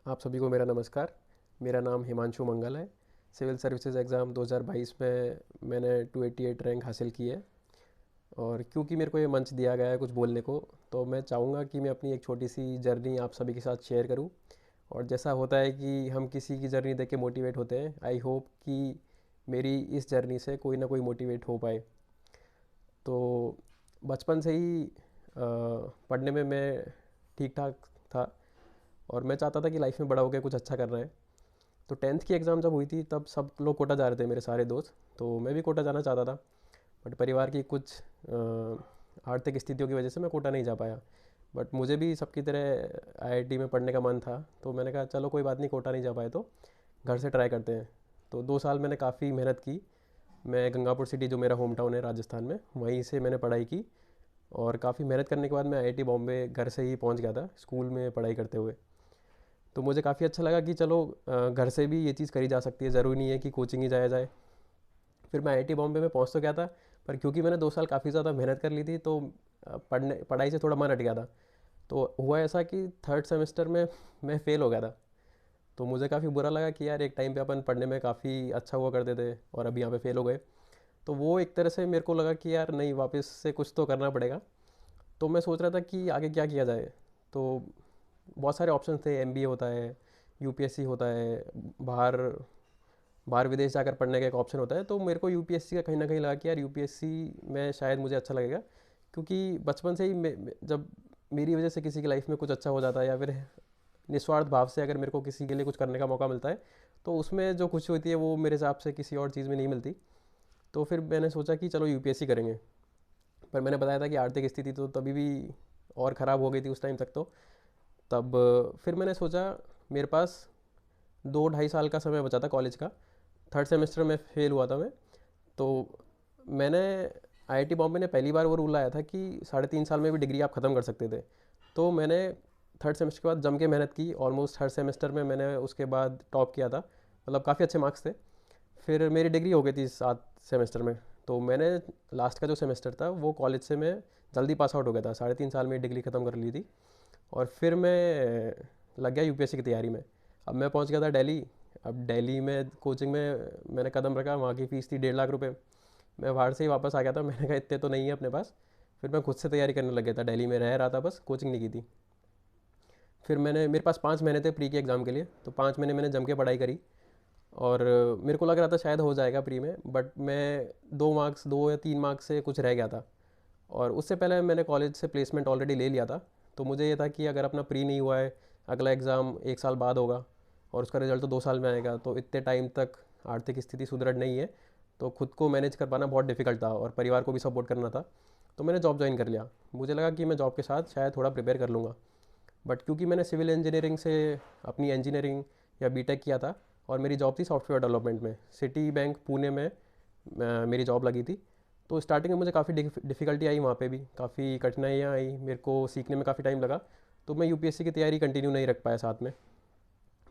आप सभी को मेरा नमस्कार। मेरा नाम हिमांशु मंगल है। सिविल सर्विसेज एग्ज़ाम 2022 में मैंने 288 रैंक हासिल की है। और क्योंकि मेरे को ये मंच दिया गया है कुछ बोलने को, तो मैं चाहूँगा कि मैं अपनी एक छोटी सी जर्नी आप सभी के साथ शेयर करूँ। और जैसा होता है कि हम किसी की जर्नी देख के मोटिवेट होते हैं, आई होप कि मेरी इस जर्नी से कोई ना कोई मोटिवेट हो पाए। तो बचपन से ही पढ़ने में मैं ठीक ठाक था, और मैं चाहता था कि लाइफ में बड़ा होकर कुछ अच्छा करना है। तो टेंथ की एग्ज़ाम जब हुई थी तब सब लोग कोटा जा रहे थे, मेरे सारे दोस्त। तो मैं भी कोटा जाना चाहता था, बट परिवार की कुछ आर्थिक स्थितियों की वजह से मैं कोटा नहीं जा पाया। बट मुझे भी सबकी तरह आईआईटी में पढ़ने का मन था, तो मैंने कहा चलो कोई बात नहीं, कोटा नहीं जा पाए तो घर से ट्राई करते हैं। तो 2 साल मैंने काफ़ी मेहनत की। मैं गंगापुर सिटी, जो मेरा होम टाउन है राजस्थान में, वहीं से मैंने पढ़ाई की। और काफ़ी मेहनत करने के बाद मैं आईआईटी बॉम्बे घर से ही पहुंच गया था स्कूल में पढ़ाई करते हुए। तो मुझे काफ़ी अच्छा लगा कि चलो घर से भी ये चीज़ करी जा सकती है, ज़रूरी नहीं है कि कोचिंग ही जाया जाए। फिर मैं आईआईटी बॉम्बे में पहुंच तो गया था, पर क्योंकि मैंने 2 साल काफ़ी ज़्यादा मेहनत कर ली थी, तो पढ़ाई से थोड़ा मन हट गया था। तो हुआ ऐसा कि थर्ड सेमेस्टर में मैं फ़ेल हो गया था। तो मुझे काफ़ी बुरा लगा कि यार एक टाइम पे अपन पढ़ने में काफ़ी अच्छा हुआ करते थे और अभी यहाँ पे फ़ेल हो गए। तो वो एक तरह से मेरे को लगा कि यार नहीं, वापस से कुछ तो करना पड़ेगा। तो मैं सोच रहा था कि आगे क्या किया जाए। तो बहुत सारे ऑप्शन थे, एमबीए होता है, यूपीएससी होता है, बाहर बाहर विदेश जाकर पढ़ने का एक ऑप्शन होता है। तो मेरे को यूपीएससी का कहीं ना कहीं लगा कि यार यूपीएससी में शायद मुझे अच्छा लगेगा, क्योंकि बचपन से ही जब मेरी वजह से किसी की लाइफ में कुछ अच्छा हो जाता है, या फिर निस्वार्थ भाव से अगर मेरे को किसी के लिए कुछ करने का मौका मिलता है, तो उसमें जो खुशी होती है वो मेरे हिसाब से किसी और चीज़ में नहीं मिलती। तो फिर मैंने सोचा कि चलो यूपीएससी करेंगे। पर मैंने बताया था कि आर्थिक स्थिति तो तभी भी और ख़राब हो गई थी उस टाइम तक। तो तब फिर मैंने सोचा, मेरे पास 2 ढाई साल का समय बचा था कॉलेज का। थर्ड सेमेस्टर में फेल हुआ था मैं। तो मैंने आईआईटी बॉम्बे ने पहली बार वो रूल लाया था कि 3.5 साल में भी डिग्री आप ख़त्म कर सकते थे। तो मैंने थर्ड सेमेस्टर के बाद जम के मेहनत की, ऑलमोस्ट हर सेमेस्टर में मैंने उसके बाद टॉप किया था, मतलब काफ़ी अच्छे मार्क्स थे। फिर मेरी डिग्री हो गई थी 7 सेमेस्टर में। तो मैंने लास्ट का जो सेमेस्टर था वो कॉलेज से मैं जल्दी पास आउट हो गया था, 3.5 साल में डिग्री ख़त्म कर ली थी। और फिर मैं लग गया यूपीएससी की तैयारी में। अब मैं पहुंच गया था दिल्ली। अब दिल्ली में कोचिंग में मैंने कदम रखा, वहाँ की फ़ीस थी 1.5 लाख रुपए। मैं बाहर से ही वापस आ गया था, मैंने कहा इतने तो नहीं है अपने पास। फिर मैं खुद से तैयारी करने लग गया था, दिल्ली में रह रहा था, बस कोचिंग नहीं की थी। फिर मेरे पास 5 महीने थे प्री के एग्ज़ाम के लिए, तो 5 महीने मैंने जम के पढ़ाई करी। और मेरे को लग रहा था शायद हो जाएगा प्री में, बट मैं 2 मार्क्स, 2 या 3 मार्क्स से कुछ रह गया था। और उससे पहले मैंने कॉलेज से प्लेसमेंट ऑलरेडी ले लिया था। तो मुझे ये था कि अगर अपना प्री नहीं हुआ है, अगला एग्ज़ाम 1 साल बाद होगा, और उसका रिजल्ट तो 2 साल में आएगा, तो इतने टाइम तक आर्थिक स्थिति सुदृढ़ नहीं है। तो खुद को मैनेज कर पाना बहुत डिफिकल्ट था, और परिवार को भी सपोर्ट करना था। तो मैंने जॉब ज्वाइन कर लिया। मुझे लगा कि मैं जॉब के साथ शायद थोड़ा प्रिपेयर कर लूँगा। बट क्योंकि मैंने सिविल इंजीनियरिंग से अपनी इंजीनियरिंग या बीटेक किया था, और मेरी जॉब थी सॉफ्टवेयर डेवलपमेंट में, सिटी बैंक पुणे में मेरी जॉब लगी थी। तो स्टार्टिंग में मुझे काफ़ी डिफ़िकल्टी आई, वहाँ पे भी काफ़ी कठिनाइयाँ आई, मेरे को सीखने में काफ़ी टाइम लगा। तो मैं यूपीएससी की तैयारी कंटिन्यू नहीं रख पाया साथ में।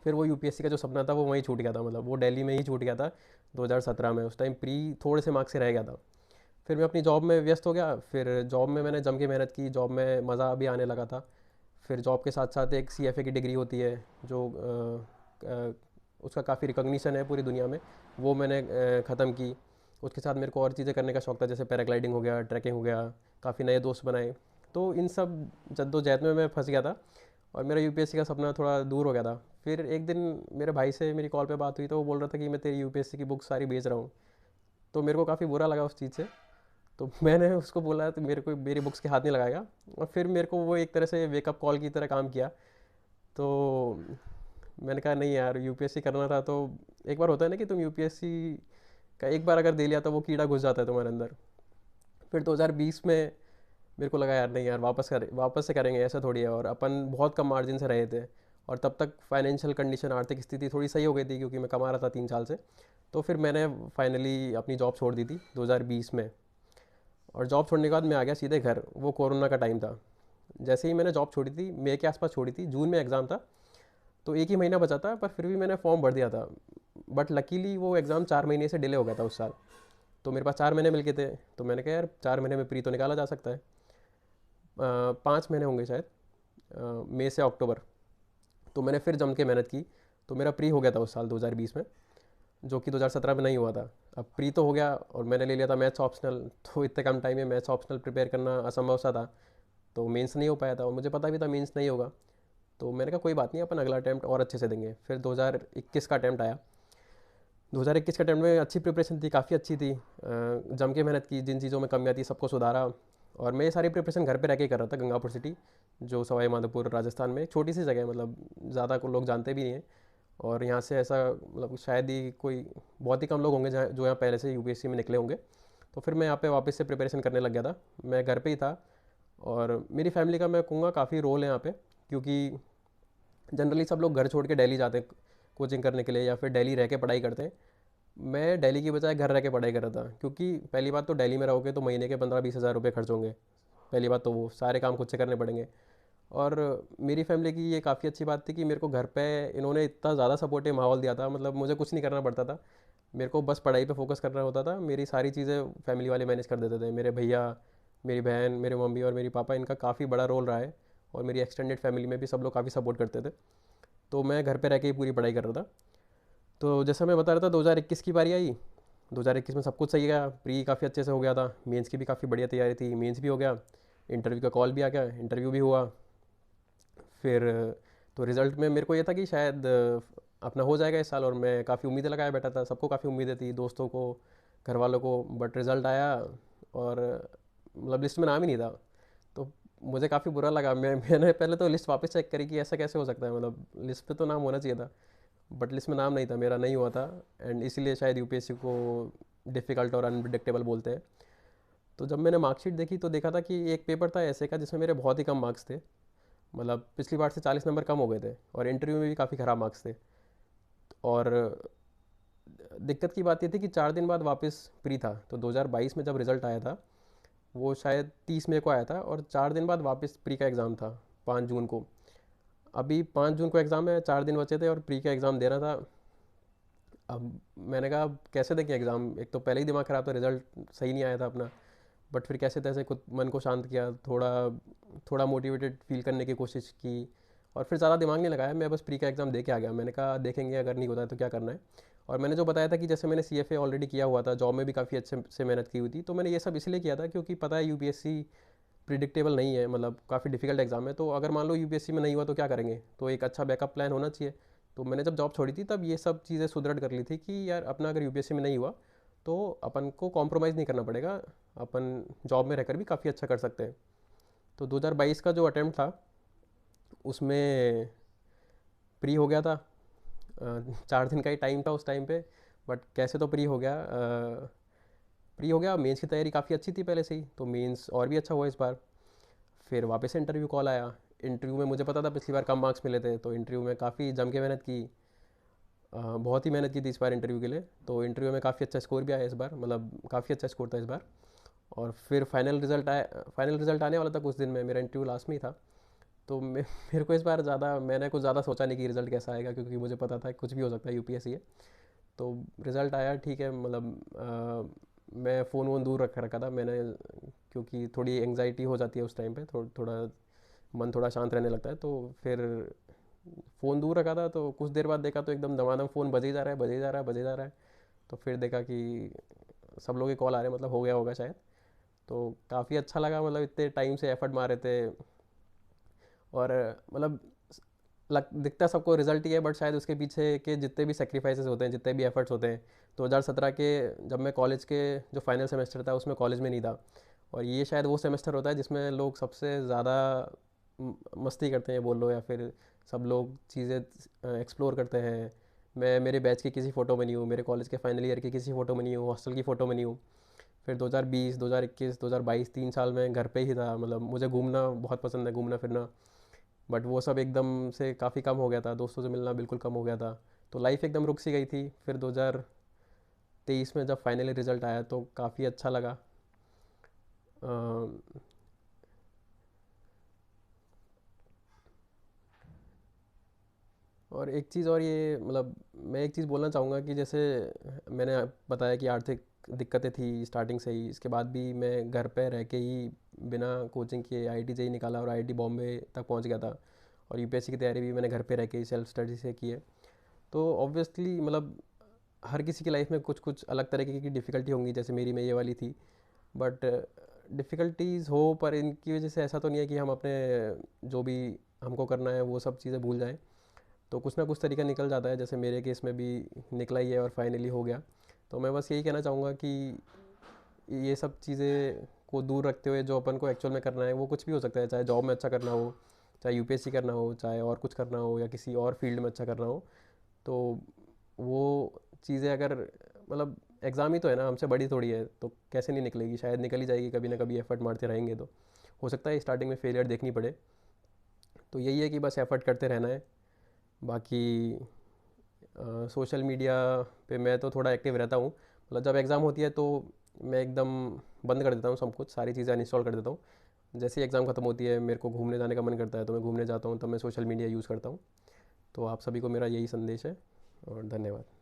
फिर वो यूपीएससी का जो सपना था वो वहीं छूट गया था, मतलब वो दिल्ली में ही छूट गया था 2017 में। उस टाइम प्री थोड़े से मार्क्स से रह गया था। फिर मैं अपनी जॉब में व्यस्त हो गया। फिर जॉब में मैंने जम के मेहनत की, जॉब में मज़ा भी आने लगा था। फिर जॉब के साथ साथ एक सीएफए की डिग्री होती है, जो उसका काफ़ी रिकॉग्निशन है पूरी दुनिया में, वो मैंने ख़त्म की। उसके साथ मेरे को और चीज़ें करने का शौक था, जैसे पैराग्लाइडिंग हो गया, ट्रैकिंग हो गया। काफ़ी नए दोस्त बनाए। तो इन सब जद्दोजहद में मैं फंस गया था, और मेरा यूपीएससी का सपना थोड़ा दूर हो गया था। फिर एक दिन मेरे भाई से मेरी कॉल पे बात हुई, तो वो बोल रहा था कि मैं तेरी यूपीएससी की बुक सारी बेच रहा हूँ। तो मेरे को काफ़ी बुरा लगा उस चीज़ से। तो मैंने उसको बोला तो मेरे को मेरी बुक्स के हाथ नहीं लगाएगा। और फिर मेरे को वो एक तरह से वेकअप कॉल की तरह काम किया। तो मैंने कहा नहीं यार, यूपीएससी करना था तो। एक बार होता है ना कि तुम यूपीएससी का एक बार अगर दे लिया तो वो कीड़ा घुस जाता है तुम्हारे अंदर। फिर 2020 में मेरे को लगा यार नहीं यार, वापस से करेंगे, ऐसा थोड़ी है। और अपन बहुत कम मार्जिन से रहे थे, और तब तक फाइनेंशियल कंडीशन, आर्थिक स्थिति थोड़ी सही हो गई थी, क्योंकि मैं कमा रहा था 3 साल से। तो फिर मैंने फाइनली अपनी जॉब छोड़ दी थी 2020 में। और जॉब छोड़ने के बाद मैं आ गया सीधे घर। वो कोरोना का टाइम था। जैसे ही मैंने जॉब छोड़ी थी, मई के आसपास छोड़ी थी, जून में एग्ज़ाम था। तो एक ही महीना बचा था, पर फिर भी मैंने फॉर्म भर दिया था। बट लकीली वो एग्ज़ाम 4 महीने से डिले हो गया था उस साल। तो मेरे पास 4 महीने मिल गए थे। तो मैंने कहा यार 4 महीने में प्री तो निकाला जा सकता है। 5 महीने होंगे शायद, मई से अक्टूबर। तो मैंने फिर जम के मेहनत की, तो मेरा प्री हो गया था उस साल 2020 में, जो कि 2017 में नहीं हुआ था। अब प्री तो हो गया और मैंने ले लिया था मैथ्स ऑप्शनल, तो इतने कम टाइम में मैथ्स ऑप्शनल प्रिपेयर करना असंभव सा था। तो मेंस नहीं हो पाया था और मुझे पता भी था मेंस नहीं होगा। तो मैंने कहा कोई बात नहीं, अपन अगला अटैम्प्ट और अच्छे से देंगे। फिर 2021 का अटैम्प्ट आया। 2021 के अटैम्प्ट में अच्छी प्रिपरेशन थी, काफ़ी अच्छी थी। जम के मेहनत की, जिन चीज़ों में कमियाँ थी सबको सुधारा। और मैं ये सारी प्रिपरेशन घर पे रह के ही कर रहा था, गंगापुर सिटी, जो सवाई माधोपुर राजस्थान में एक छोटी सी जगह है, मतलब ज़्यादा को लोग जानते भी नहीं हैं। और यहाँ से ऐसा मतलब शायद ही कोई, बहुत ही कम लोग होंगे जहाँ जो यहाँ पहले से यूपीएससी में निकले होंगे। तो फिर मैं यहाँ पे वापस से प्रिपरेशन करने लग गया था। मैं घर पे ही था। और मेरी फैमिली का मैं कहूँगा काफ़ी रोल है यहाँ पे, क्योंकि जनरली सब लोग घर छोड़ के दिल्ली जाते हैं कोचिंग करने के लिए, या फिर दिल्ली रह के पढ़ाई करते हैं। मैं दिल्ली की बजाय घर रह के पढ़ाई कर रहा था, क्योंकि पहली बात तो दिल्ली में रहोगे तो महीने के 15-20 हज़ार रुपये खर्च होंगे। पहली बात तो वो सारे काम खुद से करने पड़ेंगे। और मेरी फैमिली की ये काफ़ी अच्छी बात थी कि मेरे को घर पे इन्होंने इतना ज़्यादा सपोर्टिव माहौल दिया था, मतलब मुझे कुछ नहीं करना पड़ता था। मेरे को बस पढ़ाई पे फोकस करना होता था, मेरी सारी चीज़ें फैमिली वाले मैनेज कर देते थे। मेरे भैया, मेरी बहन, मेरे मम्मी और मेरी पापा, इनका काफ़ी बड़ा रोल रहा है। और मेरी एक्सटेंडेड फैमिली में भी सब लोग काफ़ी सपोर्ट करते थे। तो मैं घर पे रह के ही पूरी पढ़ाई कर रहा था। तो जैसा मैं बता रहा था, 2021 की बारी आई। 2021 में सब कुछ सही गया, प्री काफ़ी अच्छे से हो गया था, मेंस की भी काफ़ी बढ़िया तैयारी थी, मेंस भी हो गया, इंटरव्यू का कॉल भी आ गया, इंटरव्यू भी हुआ। फिर तो रिज़ल्ट में मेरे को ये था कि शायद अपना हो जाएगा इस साल, और मैं काफ़ी उम्मीदें लगाया बैठा था, सबको काफ़ी उम्मीदें थी, दोस्तों को, घर वालों को। बट रिज़ल्ट आया और मतलब लिस्ट में नाम ही नहीं था। तो मुझे काफ़ी बुरा लगा। मैंने पहले तो लिस्ट वापस चेक करी कि ऐसा कैसे हो सकता है, मतलब लिस्ट पे तो नाम होना चाहिए था, बट लिस्ट में नाम नहीं था, मेरा नहीं हुआ था। एंड इसीलिए शायद यूपीएससी को डिफ़िकल्ट और अनप्रिडिक्टेबल बोलते हैं। तो जब मैंने मार्कशीट देखी तो देखा था कि एक पेपर था ऐसे का जिसमें मेरे बहुत ही कम मार्क्स थे, मतलब पिछली बार से 40 नंबर कम हो गए थे, और इंटरव्यू में भी काफ़ी ख़राब मार्क्स थे। और दिक्कत की बात ये थी कि 4 दिन बाद वापस प्री था। तो 2022 में जब रिज़ल्ट आया था, वो शायद 30 मई को आया था, और 4 दिन बाद वापस प्री का एग्ज़ाम था, 5 जून को। अभी 5 जून को एग्ज़ाम है, 4 दिन बचे थे और प्री का एग्ज़ाम देना था। अब मैंने कहा अब कैसे दें एग्ज़ाम, एक तो पहले ही दिमाग ख़राब था, रिज़ल्ट सही नहीं आया था अपना। बट फिर कैसे तैसे खुद मन को शांत किया, थोड़ा थोड़ा मोटिवेटेड फील करने की कोशिश की, और फिर ज़्यादा दिमाग नहीं लगाया, मैं बस प्री का एग्ज़ाम दे के आ गया। मैंने कहा देखेंगे, अगर नहीं होता है तो क्या करना है। और मैंने जो बताया था कि जैसे मैंने सीएफए ऑलरेडी किया हुआ था, जॉब में भी काफ़ी अच्छे से मेहनत की हुई थी, तो मैंने ये सब इसलिए किया था क्योंकि पता है यूपीएससी प्रिडिक्टेबल नहीं है, मतलब काफ़ी डिफिकल्ट एग्ज़ाम है। तो अगर मान लो यूपीएससी में नहीं हुआ तो क्या करेंगे, तो एक अच्छा बैकअप प्लान होना चाहिए। तो मैंने जब जॉब छोड़ी थी तब ये सब चीज़ें सुदृढ़ कर ली थी कि यार अपना अगर यूपीएससी में नहीं हुआ तो अपन को कॉम्प्रोमाइज़ नहीं करना पड़ेगा, अपन जॉब में रहकर भी काफ़ी अच्छा कर सकते हैं। तो 2022 का जो अटैम्प्ट था उसमें प्री हो गया था। 4 दिन का ही टाइम था उस टाइम पे, बट कैसे तो प्री हो गया। प्री हो गया, मेंस की तैयारी काफ़ी अच्छी थी पहले से ही, तो मेंस और भी अच्छा हुआ इस बार। फिर वापस से इंटरव्यू कॉल आया। इंटरव्यू में मुझे पता था पिछली बार कम मार्क्स मिले थे, तो इंटरव्यू में काफ़ी जम के मेहनत की। बहुत ही मेहनत की थी इस बार इंटरव्यू के लिए। तो इंटरव्यू में काफ़ी अच्छा स्कोर भी आया इस बार, मतलब काफ़ी अच्छा स्कोर था इस बार। और फिर फाइनल रिज़ल्ट आया, फाइनल रिज़ल्ट आने वाला था कुछ दिन में, मेरा इंटरव्यू लास्ट में ही था। तो मेरे को इस बार ज़्यादा, मैंने कुछ ज़्यादा सोचा नहीं कि रिज़ल्ट कैसा आएगा, क्योंकि मुझे पता था कि कुछ भी हो सकता है, यूपीएससी है। तो रिज़ल्ट आया ठीक है, मतलब मैं फ़ोन वोन दूर रख रखा था मैंने, क्योंकि थोड़ी एंग्जाइटी हो जाती है उस टाइम पे, थोड़ा मन थोड़ा शांत रहने लगता है। तो फिर फ़ोन दूर रखा था, तो कुछ देर बाद देखा तो एकदम दमादम फ़ोन बजे ही जा रहा है, बजे ही जा रहा है, बजे जा रहा है। तो फिर देखा कि सब लोग के कॉल आ रहे हैं, मतलब हो गया होगा शायद। तो काफ़ी अच्छा लगा, मतलब इतने टाइम से एफर्ट मारे थे। और मतलब लग दिखता सबको रिजल्ट ही है, बट शायद उसके पीछे के जितने भी सेक्रीफाइसेस होते हैं, जितने भी एफर्ट्स होते हैं। 2017 के जब मैं कॉलेज के जो फाइनल सेमेस्टर था उसमें कॉलेज में नहीं था, और ये शायद वो सेमेस्टर होता है जिसमें लोग सबसे ज़्यादा मस्ती करते हैं बोल लो, या फिर सब लोग चीज़ें एक्सप्लोर करते हैं। मैं मेरे बैच की किसी फ़ोटो में नहीं हूँ, मेरे कॉलेज के फाइनल ईयर की किसी फ़ोटो में नहीं हूँ, हॉस्टल की फ़ोटो में नहीं हूँ। फिर 2020, 2021, 2022 3 साल में घर पे ही था, मतलब मुझे घूमना बहुत पसंद है, घूमना फिरना। बट वो सब एकदम से काफ़ी कम हो गया था, दोस्तों से मिलना बिल्कुल कम हो गया था। तो लाइफ एकदम रुक सी गई थी। फिर 2023 में जब फाइनली रिज़ल्ट आया तो काफ़ी अच्छा लगा। अ, और एक चीज़ और, ये मतलब मैं एक चीज़ बोलना चाहूँगा कि जैसे मैंने बताया कि आर्थिक दिक्कतें थी स्टार्टिंग से ही, इसके बाद भी मैं घर पे रह के ही बिना कोचिंग के आईआईटी जेईई निकाला और आईआईटी बॉम्बे तक पहुँच गया था। और यूपीएससी की तैयारी भी मैंने घर पे रह के सेल्फ स्टडी से की है। तो ऑब्वियसली मतलब हर किसी की लाइफ में कुछ कुछ अलग तरीके की डिफ़िकल्टी होंगी, जैसे मेरी में ये वाली थी। बट डिफ़िकल्टीज़ हो, पर इनकी वजह से ऐसा तो नहीं है कि हम अपने जो भी हमको करना है वो सब चीज़ें भूल जाएं। तो कुछ ना कुछ तरीका निकल जाता है, जैसे मेरे केस में भी निकला ही है और फाइनली हो गया। तो मैं बस यही कहना चाहूँगा कि ये सब चीज़ें को दूर रखते हुए जो अपन को एक्चुअल में करना है वो कुछ भी हो सकता है, चाहे जॉब में अच्छा करना हो, चाहे यूपीएससी करना हो, चाहे और कुछ करना हो, या किसी और फील्ड में अच्छा करना हो। तो वो चीज़ें अगर मतलब एग्ज़ाम ही तो है ना, हमसे बड़ी थोड़ी है, तो कैसे नहीं निकलेगी, शायद निकल ही जाएगी कभी ना कभी, एफर्ट मारते रहेंगे तो। हो सकता है स्टार्टिंग में फेलियर देखनी पड़े, तो यही है कि बस एफर्ट करते रहना है। बाकी सोशल मीडिया पे मैं तो थोड़ा एक्टिव रहता हूँ, मतलब जब एग्ज़ाम होती है तो मैं एकदम बंद कर देता हूँ, सब कुछ सारी चीज़ें अनइंस्टॉल कर देता हूँ। जैसे ही एग्ज़ाम ख़त्म होती है, मेरे को घूमने जाने का मन करता है तो मैं घूमने जाता हूँ, तब मैं सोशल मीडिया यूज़ करता हूँ। तो आप सभी को मेरा यही संदेश है, और धन्यवाद।